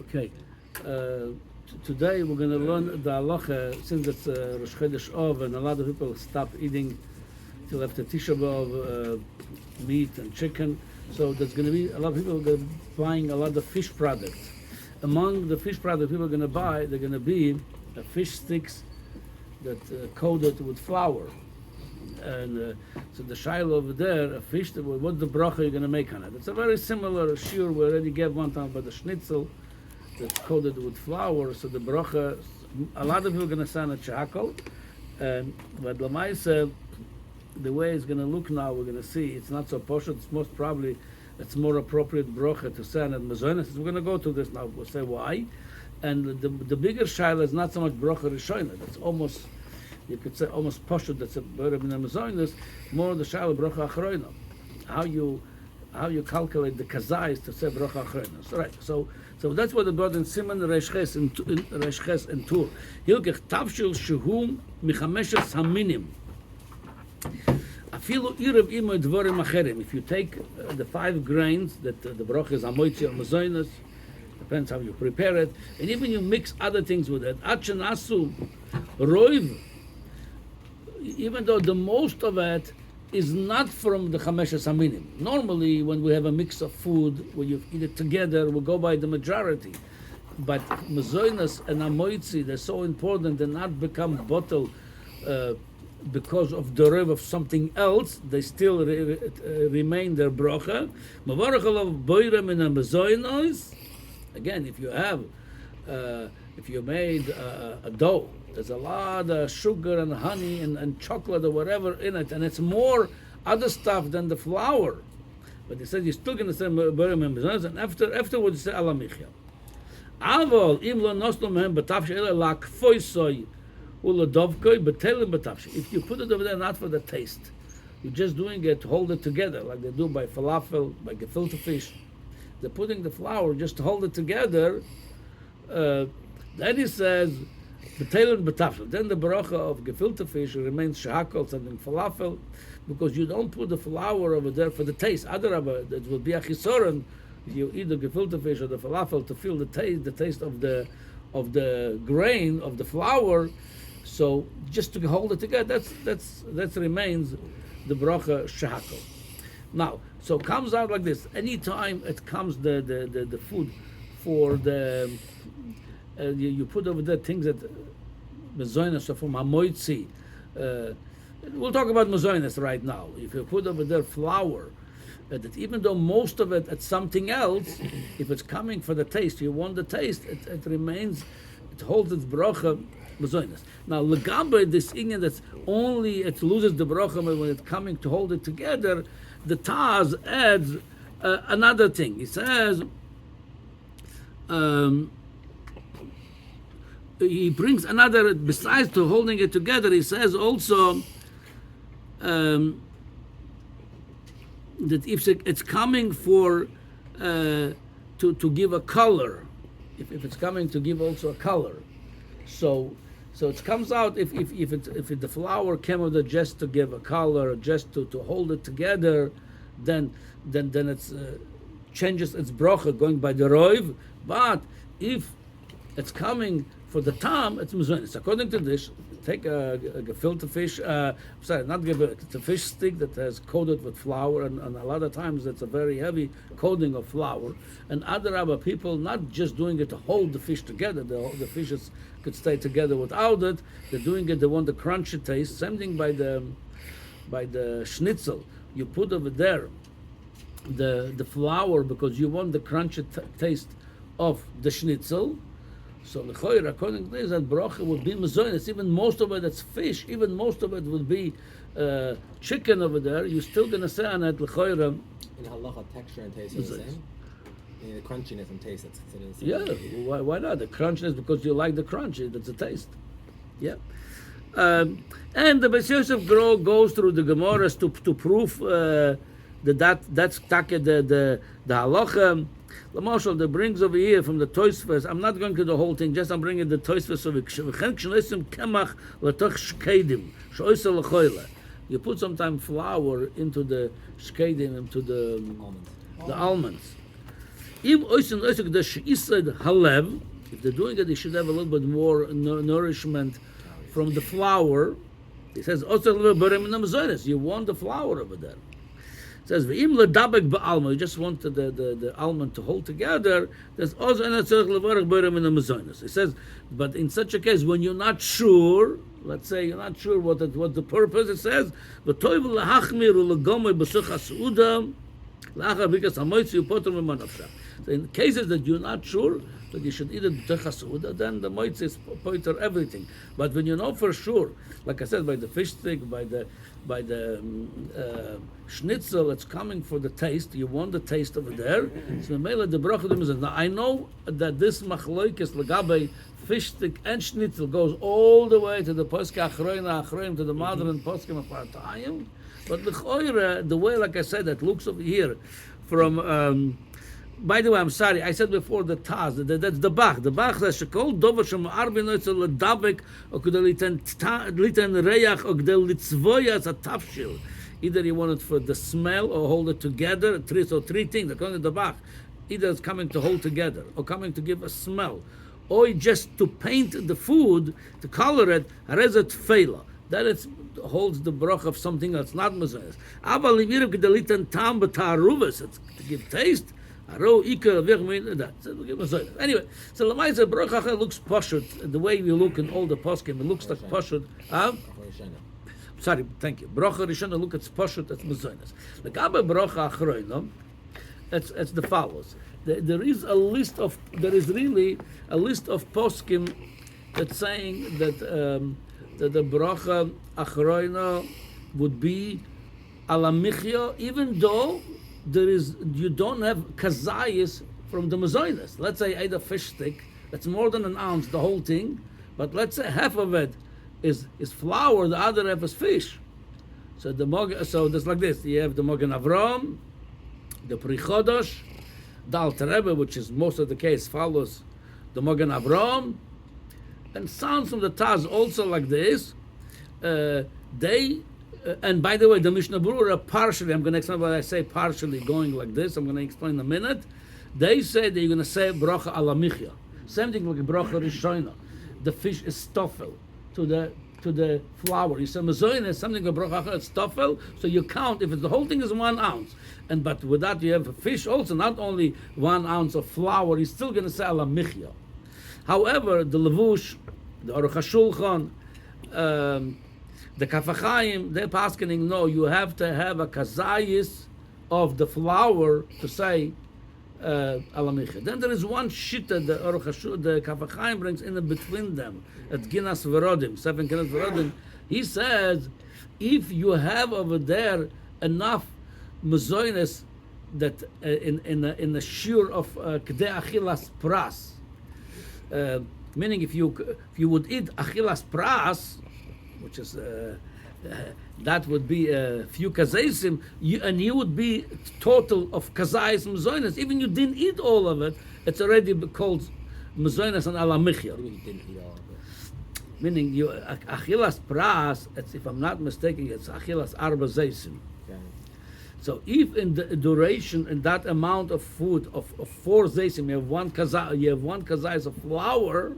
Okay. Today we're going to learn the halacha, since it's Rosh Chodesh Av and a lot of people stop eating till after Tisha B'Av meat and chicken. So there's going to be a lot of people buying a lot of fish products. Among the fish products people are going to buy, they're going to be fish sticks that coated with flour. And so the shaila over there, a fish, what's the brocho you're going to make on it? It's a very similar shiur. We already gave one time about the schnitzel that's coated with flour. So the brocha, a lot of people are going to say on a chakol. But Lamaisa, the way it's going to look now, we're going to see, it's not so posh. It's most probably, it's more appropriate brocha to say on it mazonos. We're going to go to this now. We'll say why. And the bigger shaila is not so much brocha rishona. That's almost, you could say almost poshut, that's a better than mazonos. More the shaila brocha acharona. How you calculate the kazais to say brocha acharona. So right. So that's what the brother in Simon Reish Ches and Tur. Hilkech tavshil shehum michameshes haminim. Afilu irav imo dvorim acherim. If you take the 5 grains that the brocha is amoitzi or mazonos, depends how you prepare it, and even you mix other things with it. Achenasu roiv. Even though the most of it is not from the chameshes haminim. Normally, when we have a mix of food, when you eat it together, we go by the majority. But mazonos and amoitzi, they're so important, they not become bottled because of the rev of something else. They still remain their brocha. Mavarach alav boirem in a mazonos. Again, if you have, if you made a dough, there's a lot of sugar and honey and chocolate or whatever in it, and it's more other stuff than the flour. But he said you're still going to say boirem in mazonos, and afterwards you say alamichya. Avol im lo nosnu mehem b'tafsh ela lakfoisoi uladovkoi b'telim b'tafsh. If you put it over there not for the taste, you're just doing it to hold it together, like they do by falafel, by gefilte fish. They're putting the flour just to hold it together. Then he says b'telim b'tafsh. Then the bracha of gefilte fish remains shehakol something falafel, because you don't put the flour over there for the taste. Adarabah, that will be a chisoron. You eat the gefilte fish or the falafel to feel the taste of the grain of the flour. So just to hold it together, that remains the bracha shehakol. Now, so it comes out like this. Anytime it comes the food for the you put over there things that mazonos or from hamoitzi. We'll talk about mazonos right now. If you put over there flour, that even though most of it is something else, if it's coming for the taste, you want the taste, it remains, it holds its bracha mazonos. Now, legambe, this Indian that's only, it loses the bracha when it's coming to hold it together, the Taz adds another thing. He says, he brings another, besides to holding it together, he says also, that if it's coming for to give a color, if it's coming to give also a color, so it comes out if the flour came out just to give a color, or just to hold it together, then it's changes its bracha going by the roiv. But if it's coming for the tam, it's mazonos. According to this, take a gefilte fish, it's a fish stick that has coated with flour, and a lot of times it's a very heavy coating of flour. And other people not just doing it to hold the fish together, the fishes could stay together without it. They're doing it, they want the crunchy taste. Same thing by the schnitzel. You put over there the flour because you want the crunchy taste of the schnitzel. So the choir, according to this, that bracha will be mazonos. Even most of it that's fish. Even most of it will be chicken over there. You're still going to say on it the choir. In halacha, texture and taste are the same. The crunchiness and taste, that's considered the same. Yeah, why not? The crunchiness because you like the crunchy. That's the taste. Yeah. And the Beis Yosef goes through the Gemaras to prove that's the halacha. The Marshal that brings over here from the Tosfos. I'm not going to the whole thing. Just I'm bringing the Tosfos of you put sometimes flour into the shkedim, into the almonds. If they're doing it, they should have a little bit more nourishment from the flour. He says, you want the flour over there. It says, you just want the almond to hold together. There's also It says, but in such a case, when you're not sure, let's say you're not sure what the purpose, it says, so in cases that you're not sure that you should eat it b'techasuda, then the moitz is poiter everything. But when you know for sure, like I said, by the fish stick, by the schnitzel, it's coming for the taste. You want the taste over there. So the brocho is now. I know that this machloikis legabe fish stick and schnitzel goes all the way to the poske acharona to the modern poske mafartayim. But the way, like I said, that looks over here from. By the way, I'm sorry. I said before the Taz. That's the Bach. The Bach says shekol dover shemarbi noitzel ledabek or k'del liten reyach or k'del litzvoya as a tafshil. Either you want it for the smell or hold it together. Three things. According to the Bach, either it's coming to hold together or coming to give a smell, or just to paint the food, to color it. Harezet feila. That it holds the broch of something that's not mezainis. Aval ivirav k'del liten tam b'taruvas. It's to give taste. Anyway, so Lamaisa Baruch looks pashut. The way we look in all the poskim, it looks like pashut. Sorry, thank you. Bracha Rishona look at pashut. That's mezainas. The Gabe Bracha Acharona, it's the follows. There is really a list of poskim that's saying that that the Bracha Acharona would be ala michya, even though you don't have kazayis from the mezainis. Let's say I ate a fish stick that's more than an ounce, the whole thing, but let's say half of it is flour, the other half is fish. So there's like this. You have the Mogen Avram, the Pri Chodosh, the Alter Rebbe, which is most of the case follows the Mogen Avram, and sounds from the Taz also like this. And by the way, the Mishnah Berurah partially, I'm going to explain what I say partially going like this, I'm going to explain in a minute. They say that you're going to say bracha ala michya. Same thing like bracha rishona. The fish is stoffel to the flour. You say mezoyin is something like bracha is stoffel, so you count, if the whole thing is 1 ounce, but with that you have a fish also, not only 1 ounce of flour, you're still going to say ala michya. However, the Levush, the Aruch HaShulchan, the Kafachayim, they're asking, no, you have to have a kazayis of the flour to say alamicha. Then there is one shita the Kafachayim brings in between them at Ginas Verodim, 7 Ginas Verodim. He says, if you have over there enough mezoines that in the shiur of k'dei achilas pras, meaning if you would eat achilas pras, which is that would be a few kazaisim, and you would be total of kazais mezoinas. Even you didn't eat all of it, it's already called mezoinas and ala michya. What do you mean you didn't eat all of it? Meaning you achilas pras. It's, if I'm not mistaken, it's achilas arba zaisim. Okay. So if in the duration, in that amount of food of 4 zaisim, you have one kazais of flour.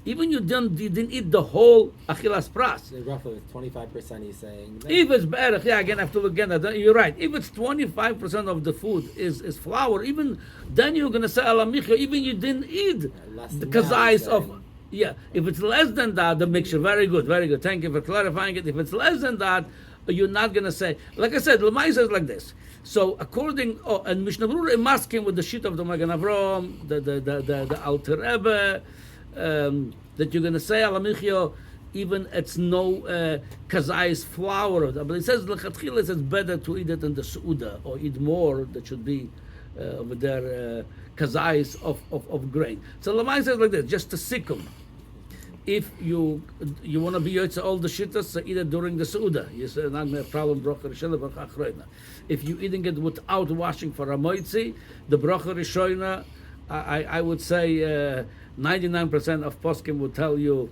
Even you didn't eat the whole achilas pras. So roughly 25%. He's saying. If it's better, again I have to look again. You're right. If it's 25% of the food is flour, even then you're going to say alamicha. Even you didn't eat the kazais of. Yeah. If it's less than that, the mixture. Very good, very good. Thank you for clarifying it. If it's less than that, you're not going to say. Like I said, Lamai says like this. So and Mishnah Berurah masking with the sheet of the Magen Avram, the Alter Rebbe. That you're going to say alamichyo, even it's no kazais flour. But it says lechatchila, it's better to eat it in the seuda or eat more. That should be over there kazais of grain. So Lamai says like this, just to sikkum. If you want to be yotze all the shittas, so eat it during the seuda. You say not a problem bracha rishona bracha acharona. If you're eating it without washing for a moitzi, the bracha rishona, I would say. 99% of poskim will tell you.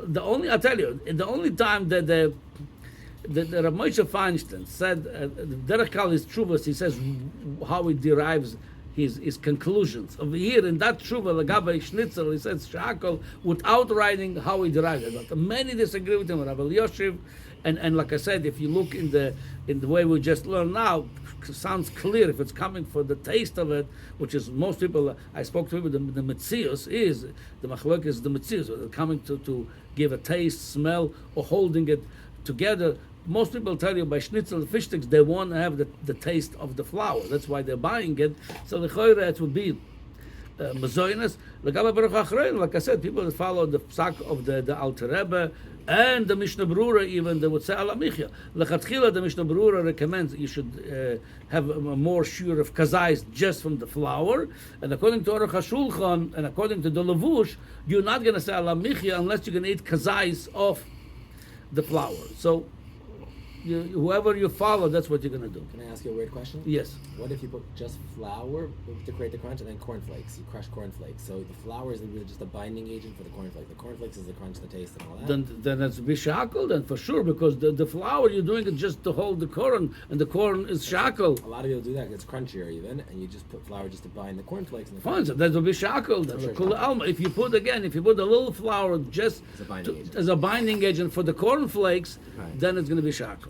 The only time that the Rav Moshe Feinstein said Derech Kal is truvas, he says how he derives his conclusions. Over here in that tshuva, Lagabe Schnitzel, he says shakol without writing how he derived it. But many disagree with him, Rabbi Yoshev, and like I said, if you look in the way we just learned now, it sounds clear if it's coming for the taste of it, which is most people. I spoke to people. The metzius is the machlok is the metzius. They're coming to give a taste, smell, or holding it together. Most people tell you by schnitzel fish sticks they want to have the taste of the flour. That's why they're buying it. So the choyre it would be mazoinus. Like I said, people that follow the psak of the Alter Rebbe and the Mishnah Berurah, even they would say ala michya. Lechatchila the Mishnah Berurah recommends you should have a more shiur of kazais just from the flour. And according to Aruch HaShulchan and according to the Levush, you're not going to say ala michya unless you're going to eat kazais of the flour. So whoever you follow, that's what you're going to do. Can I ask you a weird question? Yes. What if you put just flour to create the crunch and then cornflakes? You crush cornflakes. So the flour is really just a binding agent for the cornflakes. The cornflakes is the crunch, the taste, and all that. Then it's bishakal, then for sure, because the flour you're doing it just to hold the corn, and the corn is shakal. A lot of people do that. It's crunchier even, and you just put flour just to bind the cornflakes. And the Fine, so that's a bishakal. That's a kula alma. If you put a little flour just as a binding agent for the cornflakes, right, then it's going to be shakal.